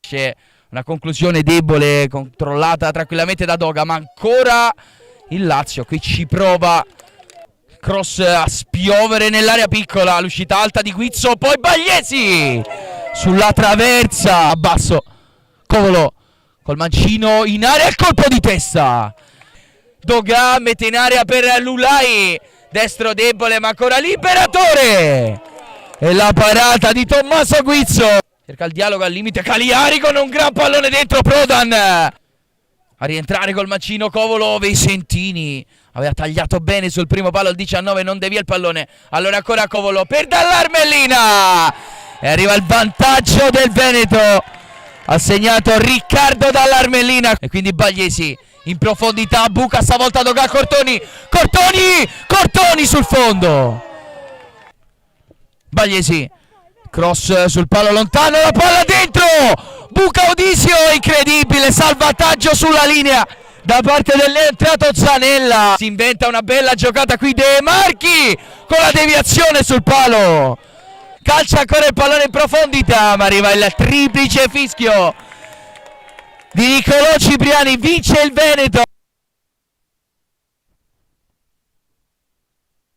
C'è una conclusione debole, controllata tranquillamente da Doga, ma ancora il Lazio qui ci prova. Cross a spiovere nell'area piccola, l'uscita alta di Guizzo, poi Bagliesi sulla traversa, a basso, Covolo col mancino in area, il colpo di testa. Doga mette in area per Lulai, destro debole ma ancora Liberatore. E la parata di Tommaso Guizzo. Cerca il dialogo al limite Cagliari con un gran pallone dentro Prodan. A rientrare col mancino Covolo, Vesentini aveva tagliato bene sul primo palo il 19, non devia il pallone. Allora ancora Covolo per Dall'Armellina. E arriva il vantaggio del Veneto. Ha segnato Riccardo Dall'Armellina. E quindi Bagliesi in profondità, buca stavolta Doga, Cortoni sul fondo. Bagliesi, cross sul palo lontano, la palla dentro, buca Odisio, incredibile salvataggio sulla linea da parte dell'entrato Zanella. Si inventa una bella giocata qui De Marchi con la deviazione sul palo, calcia ancora il pallone in profondità, ma arriva il triplice fischio di Nicolò Cipriani, vince il Veneto.